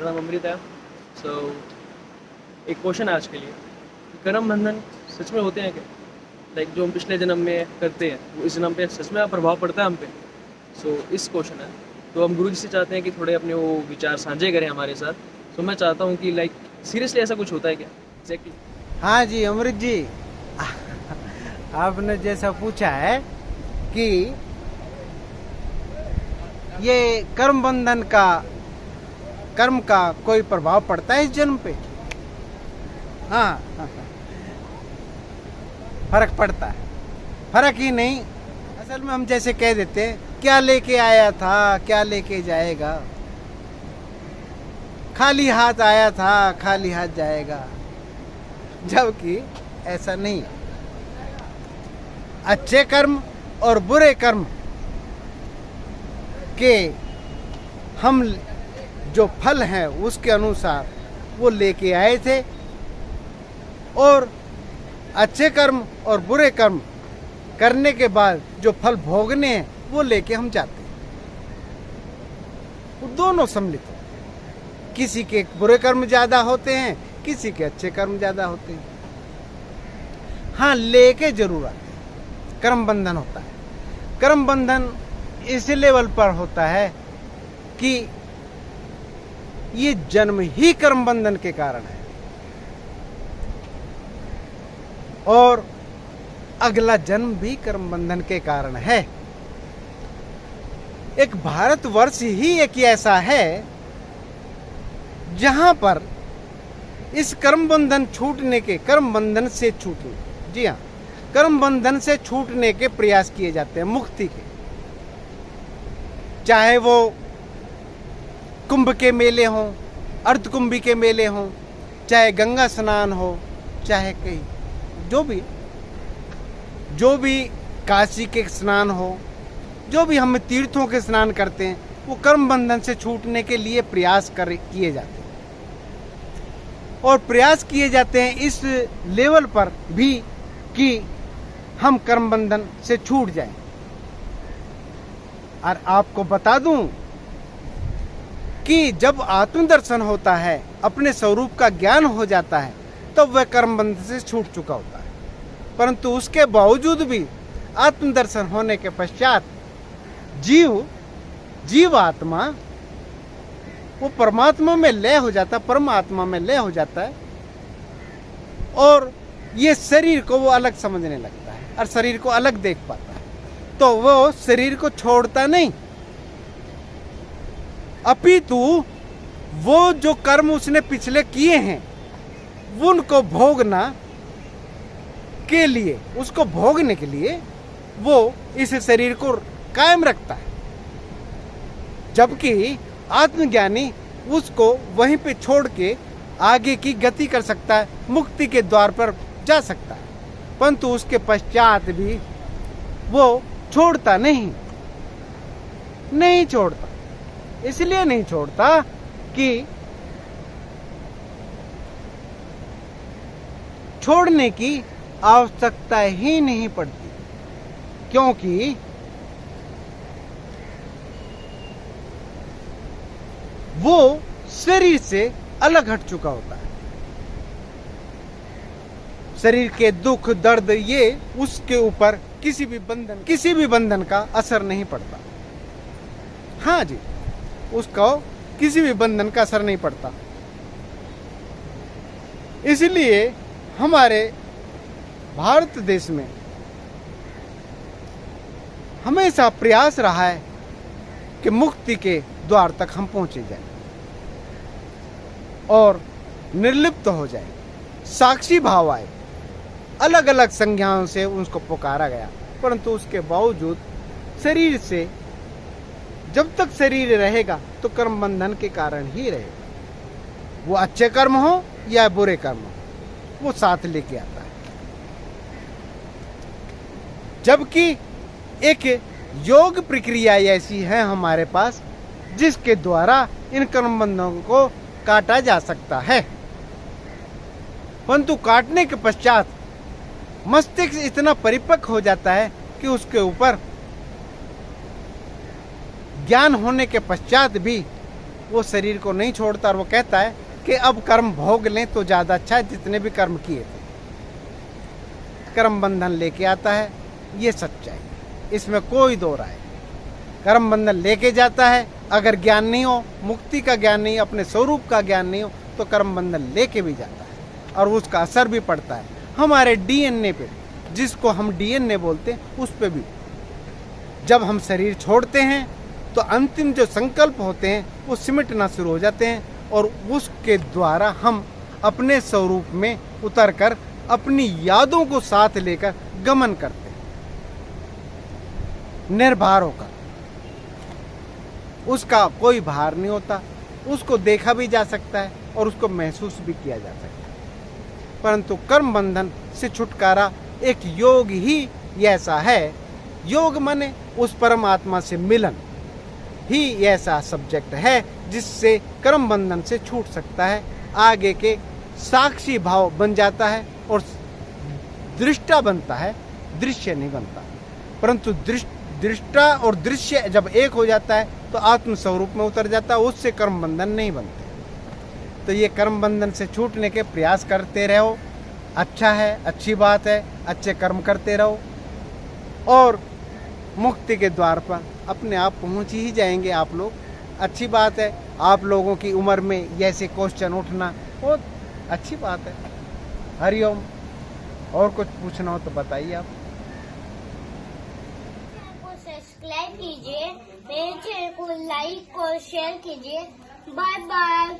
मेरा नाम अमृत है। सो एक क्वेश्चन है आज के लिए, कर्म बंधन सच में होते हैं क्या? लाइक जो हम पिछले जन्म में करते हैं वो इस जन्म पे सच में प्रभाव पड़ता है हम पे? सो इस क्वेश्चन है, तो हम गुरु जी से चाहते हैं कि थोड़े अपने वो विचार साझे करें हमारे साथ। सो मैं चाहता हूँ कि लाइक सीरियसली ऐसा कुछ होता है क्या एग्जैक्टली? हाँ जी अमृत जी, आपने जैसा पूछा है कि ये कर्म बंधन का, कर्म का कोई प्रभाव पड़ता है इस जन्म पे? हाँ, फर्क पड़ता है। फर्क ही नहीं, असल में हम जैसे कह देते हैं क्या लेके आया था क्या लेके जाएगा, खाली हाथ आया था खाली हाथ जाएगा, जबकि ऐसा नहीं। अच्छे कर्म और बुरे कर्म के हम जो फल हैं उसके अनुसार वो लेके आए थे, और अच्छे कर्म और बुरे कर्म करने के बाद जो फल भोगने हैं वो लेके हम जाते हैं। वो दोनों सम्मिलित हैं। किसी के बुरे कर्म ज्यादा होते हैं, किसी के अच्छे कर्म ज्यादा होते हैं। हाँ, लेके जरूर आते हैं। कर्म बंधन होता है। कर्म बंधन इस लेवल पर होता है कि ये जन्म ही कर्म बंधन के कारण है, और अगला जन्म भी कर्म बंधन के कारण है। एक भारतवर्ष ही एक ऐसा है जहां पर इस कर्म बंधन छूटने के, कर्म बंधन से छूटने, जी हाँ, कर्म बंधन से छूटने के प्रयास किए जाते हैं, मुक्ति के। चाहे वो कुंभ के मेले हों, अर्धकुंभी के मेले हों, चाहे गंगा स्नान हो, चाहे कहीं जो भी काशी के स्नान हो, जो भी हम तीर्थों के स्नान करते हैं, वो कर्म बंधन से छूटने के लिए प्रयास किए जाते हैं। और प्रयास किए जाते हैं इस लेवल पर भी कि हम कर्म बंधन से छूट जाएं। और आपको बता दूं कि जब आत्मदर्शन होता है, अपने स्वरूप का ज्ञान हो जाता है, तब वह कर्म बंधन से छूट चुका होता है। परंतु उसके बावजूद भी आत्मदर्शन होने के पश्चात जीवात्मा वो परमात्मा में लय हो जाता, परमात्मा में लय हो जाता है, और ये शरीर को वो अलग समझने लगता है और शरीर को अलग देख पाता है। तो वो शरीर को छोड़ता नहीं, अपितु वो जो कर्म उसने पिछले किए हैं उनको भोगना के लिए, उसको भोगने के लिए वो इस शरीर को कायम रखता है, जबकि आत्मज्ञानी उसको वहीं पे छोड़ के आगे की गति कर सकता है, मुक्ति के द्वार पर जा सकता है। परंतु उसके पश्चात भी वो छोड़ता नहीं छोड़ता। इसलिए नहीं छोड़ता कि छोड़ने की आवश्यकता ही नहीं पड़ती, क्योंकि वो शरीर से अलग हट चुका होता है। शरीर के दुख दर्द ये उसके ऊपर किसी भी बंधन का असर नहीं पड़ता। हाँ जी, उसको किसी भी बंधन का असर नहीं पड़ता। इसलिए हमारे भारत देश में हमेशा प्रयास रहा है कि मुक्ति के द्वार तक हम पहुंचे जाएं और निर्लिप्त हो जाए, साक्षी भाव आए। अलग अलग संज्ञाओं से उसको पुकारा गया, परंतु उसके बावजूद शरीर से, जब तक शरीर रहेगा तो कर्म बंधन के कारण ही रहेगा। वो अच्छे कर्म हो या बुरे कर्म हो, वो साथ लेके आता है। जबकि एक योग प्रक्रिया ऐसी है हमारे पास जिसके द्वारा इन कर्म बंधनों को काटा जा सकता है, परंतु काटने के पश्चात मस्तिष्क इतना परिपक्व हो जाता है कि उसके ऊपर ज्ञान होने के पश्चात भी वो शरीर को नहीं छोड़ता और वो कहता है कि अब कर्म भोग लें तो ज़्यादा अच्छा है, जितने भी कर्म किए थे। कर्म बंधन लेके आता है, ये सच्चाई, इसमें कोई दो राय। कर्म बंधन लेके जाता है, अगर ज्ञान नहीं हो, मुक्ति का ज्ञान नहीं, अपने स्वरूप का ज्ञान नहीं हो, तो कर्म बंधन लेके भी जाता है और उसका असर भी पड़ता है हमारे डीएनए पे, जिसको हम डीएनए बोलते हैं, उस पे भी। जब हम शरीर छोड़ते हैं तो अंतिम जो संकल्प होते हैं वो सिमटना शुरू हो जाते हैं और उसके द्वारा हम अपने स्वरूप में उतरकर अपनी यादों को साथ लेकर गमन करते हैं, निर्भर होकर। उसका कोई भार नहीं होता, उसको देखा भी जा सकता है और उसको महसूस भी किया जा सकता है। परंतु कर्म बंधन से छुटकारा एक योग ही ऐसा है, योग माने उस परमात्मा से मिलन ही ऐसा सब्जेक्ट है जिससे कर्म बंधन से छूट सकता है। आगे के साक्षी भाव बन जाता है और दृष्टा बनता है, दृश्य नहीं बनता। परंतु दृष्टा और दृश्य जब एक हो जाता है तो आत्म स्वरूप में उतर जाता है, उससे कर्म बंधन नहीं बनते। तो ये कर्म बंधन से छूटने के प्रयास करते रहो, अच्छा है, अच्छी बात है, अच्छे कर्म करते रहो और मुक्ति के द्वार पर अपने आप पहुंच ही जाएंगे आप लोग। अच्छी बात है, आप लोगों की उम्र में ऐसे क्वेश्चन उठना बहुत अच्छी बात है। हरिओम। और कुछ पूछना हो तो बताइए आप। सब्सक्राइब कीजिए, मेरे चैनल को लाइक और शेयर कीजिए। Bye bye.